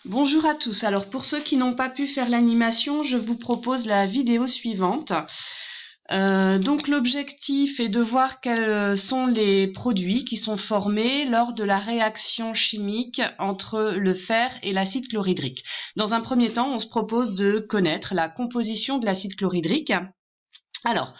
Bonjour à tous. Alors pour ceux qui n'ont pas pu faire l'animation, je vous propose la vidéo suivante. Donc l'objectif est de voir quels sont les produits qui sont formés lors de la réaction chimique entre le fer et l'acide chlorhydrique. Dans un premier temps, on se propose de connaître la composition de l'acide chlorhydrique. Alors,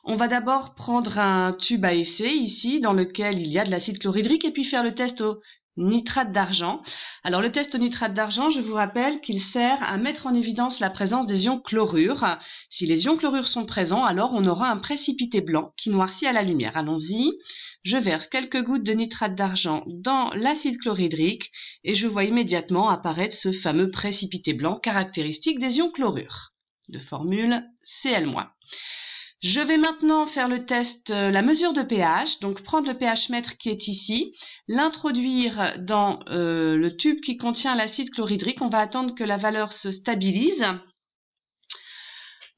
on va d'abord prendre un tube à essai ici dans lequel il y a de l'acide chlorhydrique et puis faire le test au nitrate d'argent. Alors le test au nitrate d'argent, je vous rappelle qu'il sert à mettre en évidence la présence des ions chlorure. Si les ions chlorure sont présents, alors on aura un précipité blanc qui noircit à la lumière. Allons-y. Je verse quelques gouttes de nitrate d'argent dans l'acide chlorhydrique et je vois immédiatement apparaître ce fameux précipité blanc caractéristique des ions chlorure, de formule Cl-. Je vais maintenant faire le test, la mesure de pH, donc prendre le pH mètre qui est ici, l'introduire dans le tube qui contient l'acide chlorhydrique. On va attendre que la valeur se stabilise.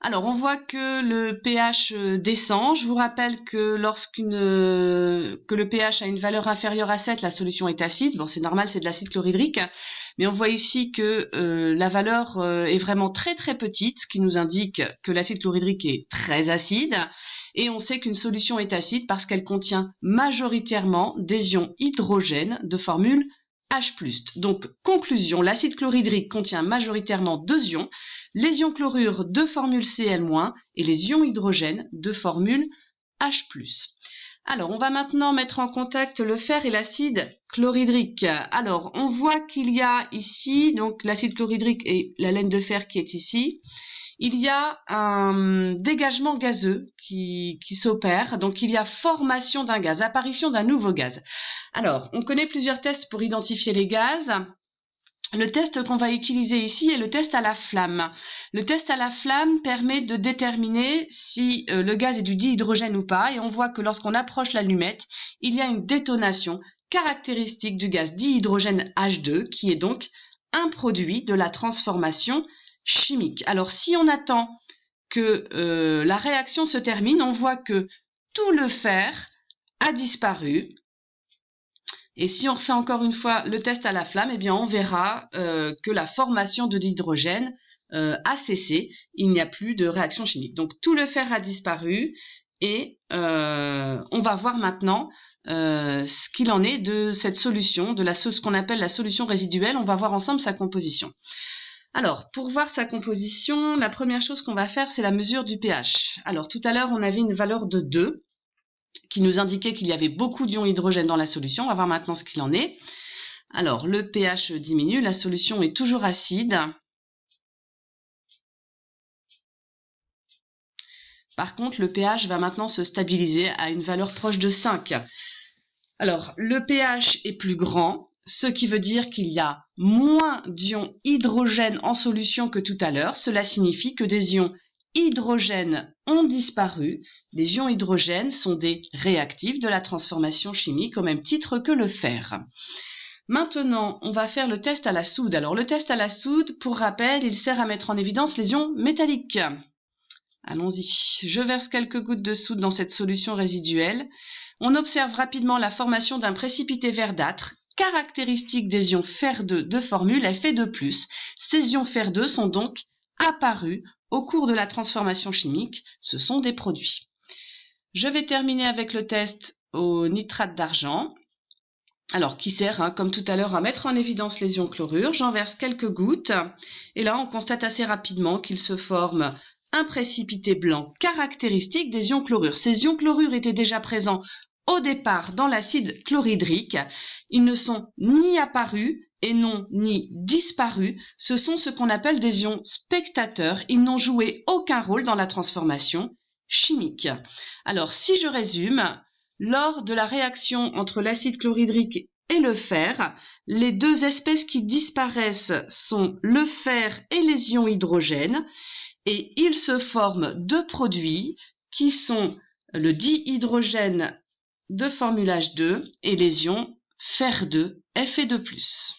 Alors on voit que le pH descend. Je vous rappelle que que le pH a une valeur inférieure à 7, la solution est acide. Bon, c'est normal, c'est de l'acide chlorhydrique. Mais on voit ici que la valeur est vraiment très très petite, ce qui nous indique que l'acide chlorhydrique est très acide. Et on sait qu'une solution est acide parce qu'elle contient majoritairement des ions hydrogène de formule H+. Donc, conclusion, l'acide chlorhydrique contient majoritairement deux ions, les ions chlorure de formule Cl- et les ions hydrogène de formule H+. Alors, on va maintenant mettre en contact le fer et l'acide chlorhydrique. Alors, on voit qu'il y a ici, donc l'acide chlorhydrique et la laine de fer qui est ici, il y a un dégagement gazeux qui s'opère, donc il y a formation d'un gaz, apparition d'un nouveau gaz. Alors, on connaît plusieurs tests pour identifier les gaz. Le test qu'on va utiliser ici est le test à la flamme. Le test à la flamme permet de déterminer si le gaz est du dihydrogène ou pas, et on voit que lorsqu'on approche l'allumette, il y a une détonation caractéristique du gaz dihydrogène H2, qui est donc un produit de la transformation chimique. Alors si on attend que la réaction se termine, on voit que tout le fer a disparu. Et si on refait encore une fois le test à la flamme, eh bien on verra que la formation de l'hydrogène a cessé. Il n'y a plus de réaction chimique. Donc tout le fer a disparu et on va voir maintenant ce qu'il en est de cette solution, de ce qu'on appelle la solution résiduelle. On va voir ensemble sa composition. Alors, pour voir sa composition, la première chose qu'on va faire, c'est la mesure du pH. Alors, tout à l'heure, on avait une valeur de 2 qui nous indiquait qu'il y avait beaucoup d'ions hydrogène dans la solution. On va voir maintenant ce qu'il en est. Alors, le pH diminue, la solution est toujours acide. Par contre, le pH va maintenant se stabiliser à une valeur proche de 5. Alors, le pH est plus grand, ce qui veut dire qu'il y a moins d'ions hydrogène en solution que tout à l'heure. Cela signifie que des ions hydrogène ont disparu. Les ions hydrogène sont des réactifs de la transformation chimique au même titre que le fer. Maintenant, on va faire le test à la soude. Alors, le test à la soude, pour rappel, il sert à mettre en évidence les ions métalliques. Allons-y. Je verse quelques gouttes de soude dans cette solution résiduelle. On observe rapidement la formation d'un précipité verdâtre, caractéristique des ions Fer2 de formule Fe2+. Ces ions Fer2 sont donc apparus au cours de la transformation chimique. Ce sont des produits. Je vais terminer avec le test au nitrate d'argent. Alors, qui sert, comme tout à l'heure, à mettre en évidence les ions chlorure. J'en verse quelques gouttes. Et là, on constate assez rapidement qu'il se forme un précipité blanc caractéristique des ions chlorure. Ces ions chlorure étaient déjà présents au départ dans l'acide chlorhydrique. Ils ne sont ni apparus et non ni disparus. Ce sont ce qu'on appelle des ions spectateurs. Ils n'ont joué aucun rôle dans la transformation chimique. Alors, si je résume, lors de la réaction entre l'acide chlorhydrique et le fer, les deux espèces qui disparaissent sont le fer et les ions hydrogène. Et il se forme deux produits qui sont le dihydrogène de formule H2 et les ions Fer2, Fe2+.